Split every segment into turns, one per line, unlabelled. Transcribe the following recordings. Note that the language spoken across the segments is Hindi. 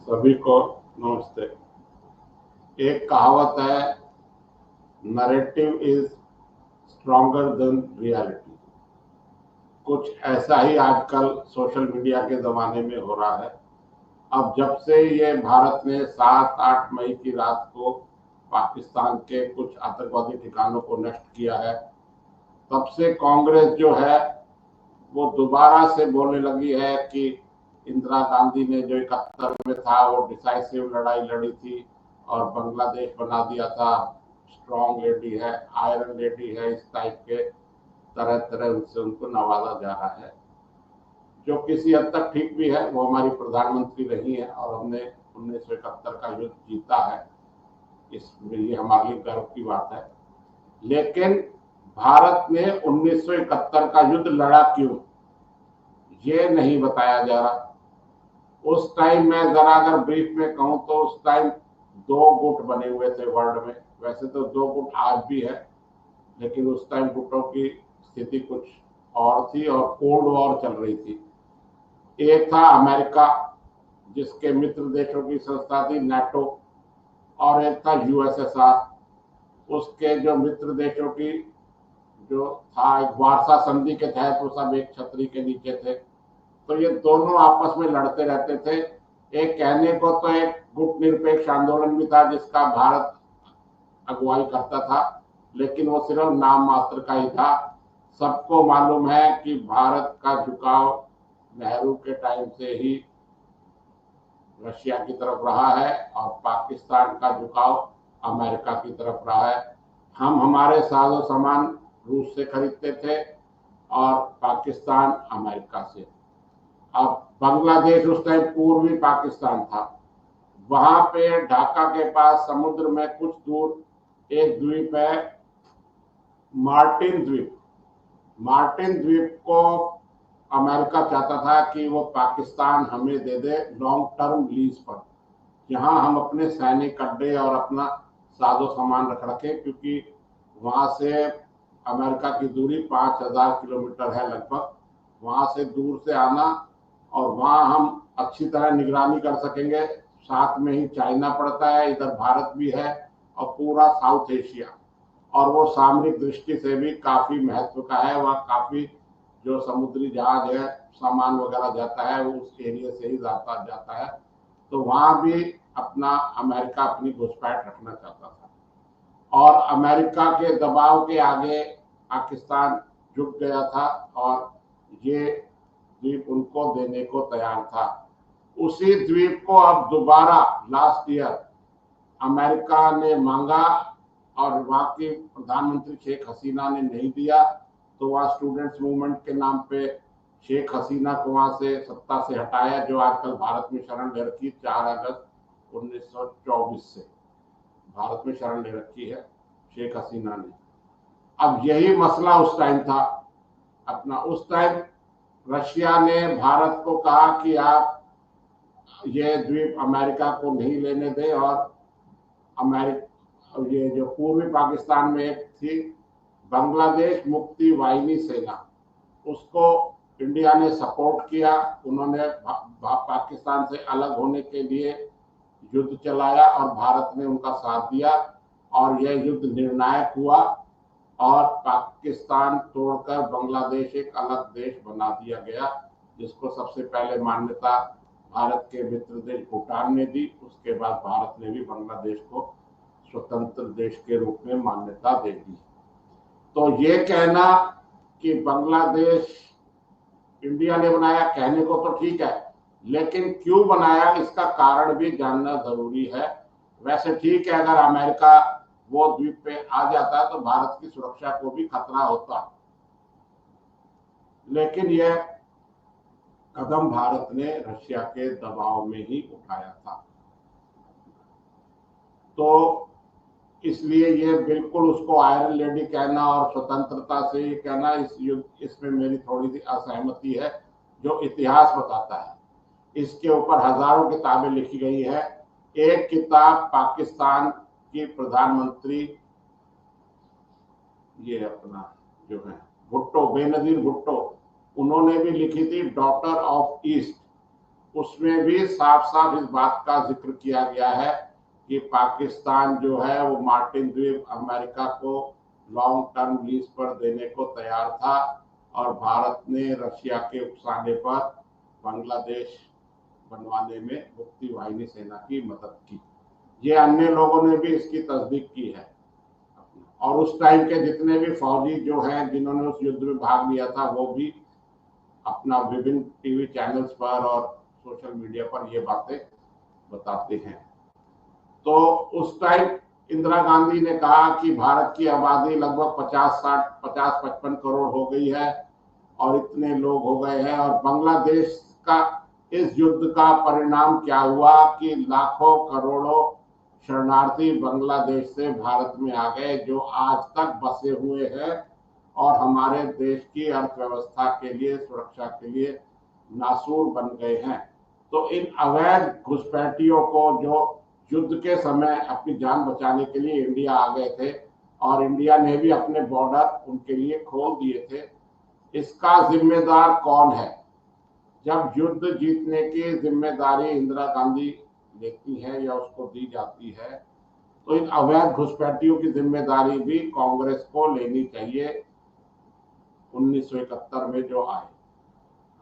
सभी को नमस्ते। एक कहावत है, narrative is stronger than reality. कुछ ऐसा ही आजकल सोशल मीडिया के ज़माने में हो रहा है। अब जब से ये भारत ने 7-8 मई की रात को पाकिस्तान के कुछ आतंकवादी ठिकानों को नष्ट किया है, तब से कांग्रेस जो है वो दोबारा से बोलने लगी है कि इंदिरा गांधी ने जो 71 में था वो डिसाइसिव लड़ाई लड़ी थी और बांग्लादेश बना दिया था, स्ट्रॉन्ग लेडी है, आयरन लेडी है, इस टाइप के तरह तरह उनसे उनको नवाजा जा रहा है, जो किसी हद तक ठीक भी है। वो हमारी प्रधानमंत्री रही है और हमने 1971 का युद्ध जीता है, इसमें ये हमारे लिए गर्व की बात है। लेकिन भारत ने 1971 का युद्ध लड़ा क्यों, ये नहीं बताया जा रहा। उस टाइम में जरा अगर ब्रीफ में कहूं तो उस टाइम दो गुट बने हुए थे वर्ल्ड में। वैसे तो दो गुट आज भी है, लेकिन उस टाइम गुटों की स्थिति कुछ और थी और कोल्ड वॉर चल रही थी। एक था अमेरिका, जिसके मित्र देशों की संस्था थी नाटो, और एक था यूएसएसआर। उसके जो मित्र देशों की जो था, एक वारसा संधि के तहत वो सब एक छतरी के नीचे थे। तो ये दोनों आपस में लड़ते रहते थे। एक कहने को तो एक गुट निरपेक्ष आंदोलन भी था जिसका भारत अगुवाई करता था, लेकिन वो सिर्फ नाम मात्र का ही था। सबको मालूम है कि भारत का झुकाव नेहरू के टाइम से ही रशिया की तरफ रहा है और पाकिस्तान का झुकाव अमेरिका की तरफ रहा है। हम हमारे साजो सामान रूस से खरीदते थे और पाकिस्तान अमेरिका से। अब बांग्लादेश उस टाइम पूर्वी पाकिस्तान था। वहां पे ढाका के पास समुद्र में कुछ दूर एक द्वीप है, मार्टिन द्वीप। मार्टिन द्वीप को अमेरिका चाहता था कि वो पाकिस्तान हमें दे दे लॉन्ग टर्म लीज पर, जहां हम अपने सैनिक अड्डे और अपना साजो सामान रख रखें, क्योंकि वहां से अमेरिका की दूरी 5000 किलोमीटर है लगभग। वहां से दूर से आना और वहां हम अच्छी तरह निगरानी कर सकेंगे। साथ में ही चाइना पड़ता है, इधर भारत भी है और पूरा साउथ एशिया, और वो सामरिक दृष्टि से भी काफी महत्व का है। वहाँ काफी जो समुद्री जहाज है, सामान वगैरह जाता है, वो उस एरिया से ही जाता है। तो वहां भी अपना अमेरिका अपनी घुसपैठ रखना चाहता था और अमेरिका के दबाव के आगे पाकिस्तान झुक गया था और ये द्वीप उनको देने को तैयार था। उसी द्वीप को अब दोबारा लास्ट ईयर अमेरिका ने मांगा और वहां की प्रधानमंत्री शेख हसीना ने नहीं दिया। तो वहां स्टूडेंट्स मूवमेंट के नाम पे शेख हसीना को वहां से सत्ता से हटाया, जो आजकल भारत में शरण ले रखी। 4 अगस्त 1924 से भारत में शरण ले रखी है शेख हसीना ने। अब यही मसला उस टाइम था अपना। उस टाइम रशिया ने भारत को कहा कि आप ये द्वीप अमेरिका को नहीं लेने दें, और अमेरिका ये जो पूर्वी पाकिस्तान में एक थी बांग्लादेश मुक्ति वाहिनी सेना, उसको इंडिया ने सपोर्ट किया। उन्होंने पाकिस्तान से अलग होने के लिए युद्ध चलाया और भारत ने उनका साथ दिया और यह युद्ध निर्णायक हुआ और पाकिस्तान तोड़कर बांग्लादेश एक अलग देश बना दिया गया, जिसको सबसे पहले मान्यता भारत के मित्र देश भूटान ने दी। उसके बाद भारत ने भी बांग्लादेश को स्वतंत्र देश के रूप में मान्यता दे दी। तो ये कहना कि बांग्लादेश इंडिया ने बनाया, कहने को तो ठीक है, लेकिन क्यों बनाया इसका कारण भी जानना जरूरी है। वैसे ठीक है, अगर अमेरिका वो द्वीप पे आ जाता तो भारत की सुरक्षा को भी खतरा होता, लेकिन यह कदम भारत ने रशिया के दबाव में ही उठाया था। तो इसलिए ये बिल्कुल उसको आयरन लेडी कहना और स्वतंत्रता से ये कहना, इसमें मेरी थोड़ी सी असहमति है, जो इतिहास बताता है। इसके ऊपर हजारों किताबें लिखी गई है। एक किताब पाकिस्तान की प्रधानमंत्री ये अपना जो है भुट्टो, बेनजीर भुट्टो, उन्होंने भी लिखी थी, डॉटर ऑफ ईस्ट। उसमें भी साफ साफ इस बात का जिक्र किया गया है कि पाकिस्तान जो है वो मार्टिन द्वीप अमेरिका को लॉन्ग टर्म लीज पर देने को तैयार था और भारत ने रशिया के उकसाने पर बांग्लादेश बनवाने में मुक्ति वाहिनी सेना की मदद की। ये अन्य लोगों ने भी इसकी तस्दीक की है और उस टाइम के जितने भी फौजी जो हैं जिन्होंने उस युद्ध में भाग लिया था वो भी अपना विभिन्न टीवी चैनल्स पर और सोशल मीडिया पर ये बातें बताते हैं। तो उस टाइम इंदिरा गांधी ने कहा कि भारत की आबादी लगभग 50-55 करोड़ हो गई है और इतने लोग हो गए हैं, और बांग्लादेश का इस युद्ध का परिणाम क्या हुआ कि लाखों करोड़ों शरणार्थी बांग्लादेश से भारत में आ गए जो आज तक बसे हुए हैं और हमारे देश की अर्थव्यवस्था के लिए, सुरक्षा के लिए नासूर बन गए हैं। तो इन अवैध घुसपैठियों को जो युद्ध के समय अपनी जान बचाने के लिए इंडिया आ गए थे और इंडिया ने भी अपने बॉर्डर उनके लिए खोल दिए थे, इसका जिम्मेदार कौन है? जब युद्ध जीतने की जिम्मेदारी इंदिरा गांधी लेती है या उसको दी जाती है, तो इन अवैध घुसपैठियों की जिम्मेदारी भी कांग्रेस को लेनी चाहिए। 1971 में जो आए,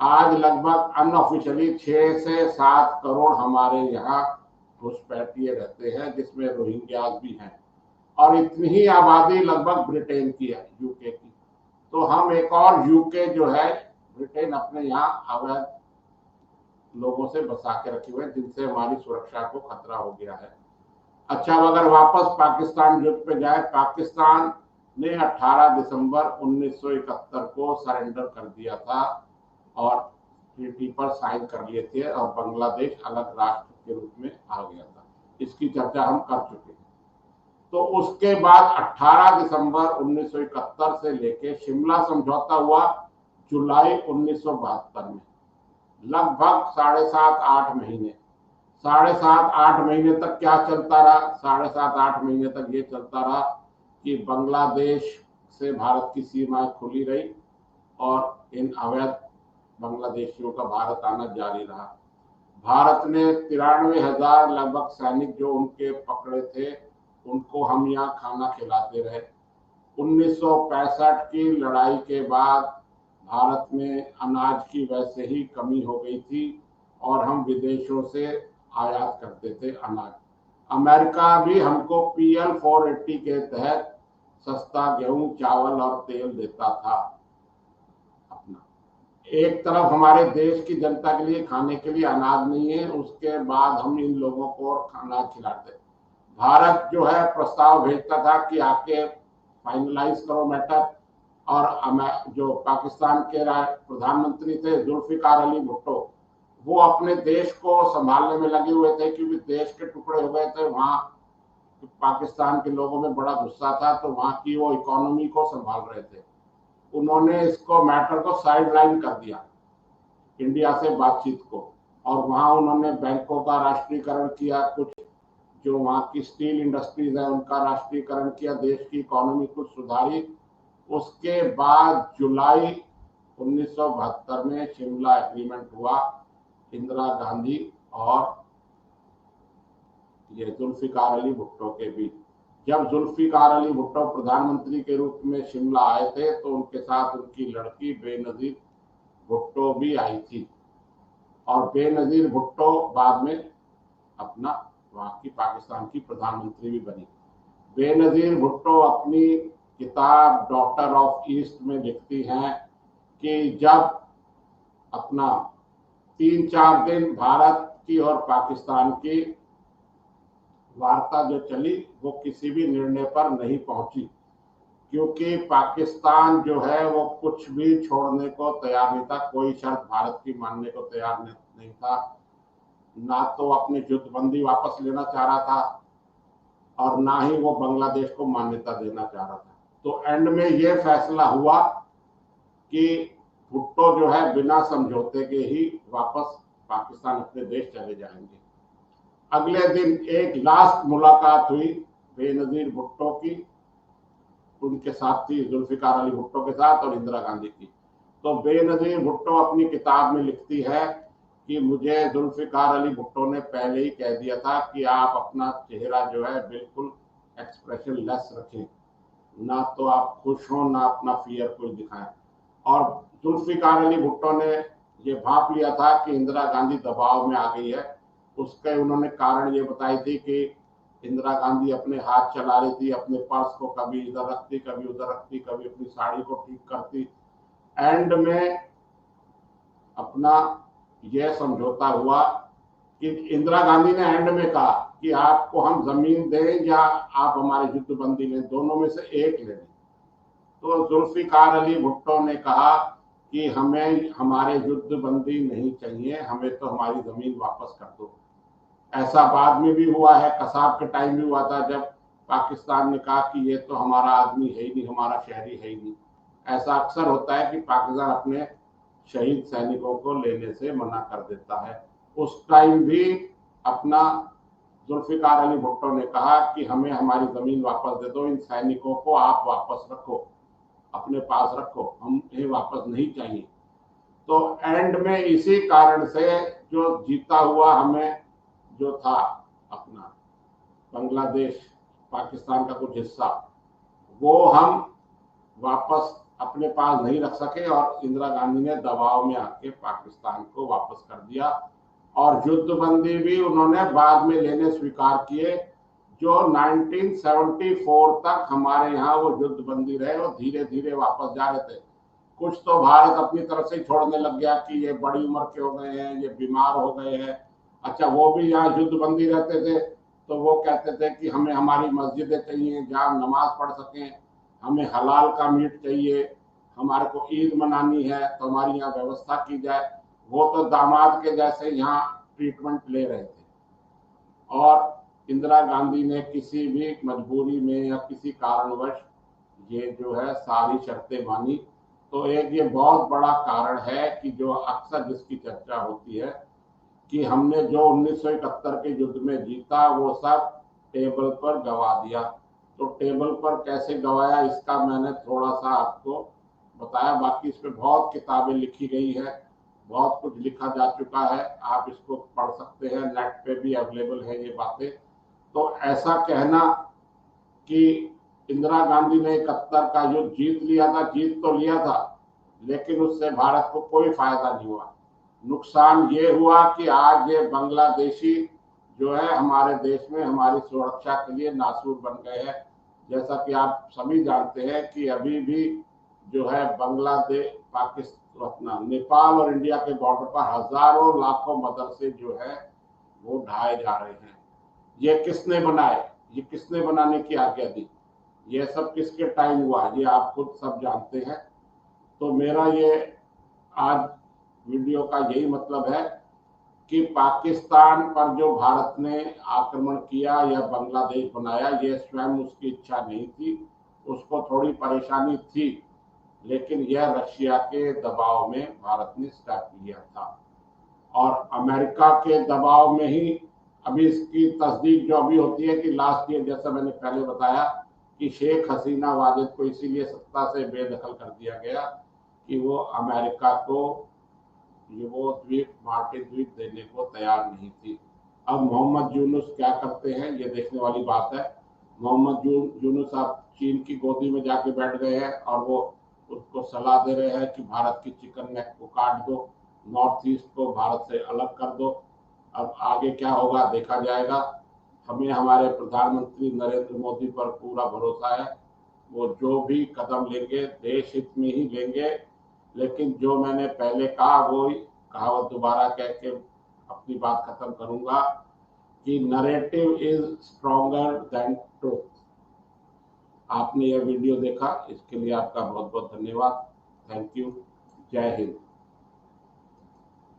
आज लगभग अनऑफिशियली 6 से 7 करोड़ हमारे यहाँ घुसपैठिए रहते हैं, जिसमें रोहिंग्यास भी हैं, और इतनी ही आबादी लगभग ब्रिटेन की है, यूके की। तो हम एक और यूके जो है ब्रिटेन अपने यहाँ अवैध लोगों से बसा के रखे हुए, जिनसे हमारी सुरक्षा को खतरा हो गया है। अच्छा, अगर वापस पाकिस्तान युद्ध पे जाए, पाकिस्तान ने 18 दिसंबर 1971 को सरेंडर कर दिया था और ट्रीटी पर साइन कर लिए थे और बांग्लादेश अलग राष्ट्र के रूप में आ गया था। इसकी चर्चा हम कर चुके हैं। तो उसके बाद 18 दिसंबर 1971 से लेके शिमला समझौता हुआ जुलाई 1972 में, लगभग 7.5-8 महीने। 7.5-8 महीने तक क्या चलता रहा? 7.5-8 महीने तक ये चलता रहा कि बांग्लादेश से भारत की सीमाएं खुली रही और इन अवैध बांग्लादेशियों का भारत आना जारी रहा। भारत ने 93,000 लगभग सैनिक जो उनके पकड़े थे, उनको हम यहाँ खाना खिलाते रहे। 1965 की लड़ाई के बाद भारत में अनाज की वैसे ही कमी हो गई थी और हम विदेशों से आयात करते थे अनाज। अमेरिका भी हमको PL 480 के तहत सस्ता गेहूं, चावल और तेल देता था। अपना एक तरफ हमारे देश की जनता के लिए खाने के लिए अनाज नहीं है, उसके बाद हम इन लोगों को अनाज खिलाते। भारत जो है प्रस्ताव भेजता था कि आके फाइनलाइज करो मैटर, और जो पाकिस्तान के प्रधानमंत्री थे जुल्फिकार अली भुट्टो, वो अपने देश को संभालने में लगे हुए थे क्योंकि देश के टुकड़े हो गए थे। वहां पाकिस्तान के लोगों में बड़ा गुस्सा था, तो वहां की वो इकोनॉमी को संभाल रहे थे। उन्होंने इसको मैटर को साइडलाइन कर दिया, इंडिया से बातचीत को, और वहां उन्होंने बैंकों का राष्ट्रीयकरण किया, कुछ जो वहां की स्टील इंडस्ट्रीज है उनका राष्ट्रीयकरण किया, देश की इकोनॉमी कुछ सुधारी। उसके बाद जुलाई 1972 में शिमला एग्रीमेंट हुआ इंदिरा गांधी और ये जुल्फिकार अली भुट्टो के बीच। जब जुल्फिकार अली भुट्टो प्रधानमंत्री के रूप में शिमला आए थे तो उनके साथ उनकी लड़की बेनजीर भुट्टो भी आई थी, और बेनजीर भुट्टो बाद में अपना वहां की पाकिस्तान की प्रधानमंत्री भी बनी। बेनजीर भुट्टो अपनी किताब डॉक्टर ऑफ ईस्ट में लिखती हैं कि जब अपना 3-4 दिन भारत की और पाकिस्तान की वार्ता जो चली वो किसी भी निर्णय पर नहीं पहुंची, क्योंकि पाकिस्तान जो है वो कुछ भी छोड़ने को तैयार नहीं था, कोई शर्त भारत की मानने को तैयार नहीं था, ना तो अपनी युद्धबंदी वापस लेना चाह रहा था और ना ही वो बांग्लादेश को मान्यता देना चाह रहा था। तो एंड में ये फैसला हुआ कि भुट्टो जो है बिना समझौते के ही वापस पाकिस्तान अपने देश चले जाएंगे। अगले दिन एक लास्ट मुलाकात हुई बेनजीर भुट्टो की, उनके साथ थी जुल्फिकार अली भुट्टो के साथ और इंदिरा गांधी की। तो बेनजीर भुट्टो अपनी किताब में लिखती है कि मुझे जुल्फिकार अली भुट्टो ने पहले ही कह दिया था कि आप अपना चेहरा जो है बिल्कुल एक्सप्रेशन लेस रखें, ना तो आप खुश हो ना अपना फियर कोई दिखाएं। और जुल्फिकार अली भुट्टो ने ये भांप लिया था कि इंदिरा गांधी दबाव में आ गई है। उसके उन्होंने कारण ये बताई थी कि इंदिरा गांधी अपने हाथ चला रही थी, अपने पर्स को कभी इधर रखती, कभी उधर रखती, कभी अपनी साड़ी को ठीक करती। एंड में अपना यह समझौता हुआ कि इंदिरा गांधी ने एंड में कहा कि आपको हम जमीन दें या आप हमारे युद्ध बंदी लें, दोनों में से एक ले लें। तो जुल्फिकार अली भुट्टो ने कहा कि हमें हमारे युद्ध बंदी नहीं चाहिए, हमें तो हमारी जमीन वापस कर दो। ऐसा बाद में भी हुआ है, कसाब के टाइम भी हुआ था, जब पाकिस्तान ने कहा कि ये तो हमारा आदमी है ही नहीं, हमारा शहरी है ही नहीं। ऐसा अक्सर होता है कि पाकिस्तान अपने शहीद सैनिकों को लेने से मना कर देता है। उस टाइम भी अपना जुल्फिकार अली भुट्टो ने कहा कि हमें हमारी जमीन वापस दे दो, इन सैनिकों को आप वापस रखो, अपने पास रखो, हमें वापस नहीं चाहिए। तो एंड में इसी कारण से जो जीता हुआ हमें जो था अपना बांग्लादेश, पाकिस्तान का कुछ हिस्सा, वो हम वापस अपने पास नहीं रख सके और इंदिरा गांधी ने दबाव में आके पाकिस्तान को वापस कर दिया। और युद्ध बंदी भी उन्होंने बाद में लेने स्वीकार किए। जो 1974 तक हमारे यहाँ वो युद्ध बंदी रहे और धीरे धीरे वापस जा रहे थे। कुछ तो भारत अपनी तरफ से छोड़ने लग गया कि ये बड़ी उम्र के हो गए हैं, ये बीमार हो गए हैं। अच्छा, वो भी यहाँ युद्ध बंदी रहते थे, तो वो कहते थे कि हमें हमारी मस्जिदें चाहिए जहाँ नमाज पढ़ सकें, हमें हलाल का मीट चाहिए, हमारे को ईद मनानी है तो हमारी यहाँ व्यवस्था की जाए। वो तो दामाद के जैसे यहाँ ट्रीटमेंट ले रहे थे। और इंदिरा गांधी ने किसी भी मजबूरी में या किसी कारणवश ये जो है सारी शर्तें मानी। तो एक ये बहुत बड़ा कारण है कि जो अक्सर जिसकी चर्चा होती है कि हमने जो 1971 के युद्ध में जीता वो सब टेबल पर गवा दिया। तो टेबल पर कैसे गवाया इसका मैंने थोड़ा सा आपको बताया। बाकी इस पे बहुत किताबें लिखी गई है, बहुत कुछ लिखा जा चुका है, आप इसको पढ़ सकते हैं, नेट पे भी अवेलेबल है ये बातें। तो ऐसा कहना कि इंदिरा गांधी ने 71 का युद्ध जीत लिया था, जीत तो लिया था, लेकिन उससे भारत को कोई फायदा नहीं हुआ। नुकसान ये हुआ कि आज ये बांग्लादेशी जो है हमारे देश में हमारी सुरक्षा के लिए नासूर बन गए हैं। जैसा कि आप सभी जानते हैं कि अभी भी जो है बांग्लादेश, पाकिस्तान, अपना नेपाल और इंडिया के बॉर्डर पर हजारों लाखों मदरसे जो है वो ढाए जा रहे हैं। ये किसने बनाए, ये किसने बनाने की आज्ञा दी, ये सब किसके टाइम हुआ, ये आप खुद सब जानते हैं। तो मेरा ये आज वीडियो का यही मतलब है कि पाकिस्तान पर जो भारत ने आक्रमण किया या बांग्लादेश बनाया, ये स्वयं उसकी इच्छा नहीं थी, उसको थोड़ी परेशानी थी, लेकिन यह रशिया के दबाव में भारत ने स्टेप लिया था। और अमेरिका के दबाव में ही अभी इसकी तस्दीक जो अभी होती है कि लास्ट ईयर, जैसा मैंने पहले बताया, कि शेख हसीना वाजिद को इसीलिए सत्ता से बेदखल कर दिया गया कि वो अमेरिका को ये वो द्वीप, मार्टिन द्वीप देने को तैयार नहीं थी। अब मोहम्मद यूनुस क्या करते हैं ये देखने वाली बात है। मोहम्मद यूनुस अब चीन की गोदी में जाके बैठ गए हैं और वो उसको सलाह दे रहे हैं कि भारत की चिकन नेक को काट दो, नॉर्थ ईस्ट को भारत से अलग कर दो। अब आगे क्या होगा देखा जाएगा। हमें हमारे प्रधानमंत्री नरेंद्र मोदी पर पूरा भरोसा है, वो जो भी कदम लेंगे देश हित में ही लेंगे। लेकिन जो मैंने पहले कहा वो कहावत दोबारा कह के अपनी बात खत्म करूंगा कि narrative is stronger than truth. आपने यह वीडियो देखा, इसके लिए आपका बहुत बहुत धन्यवाद। Thank you. जय हिंद।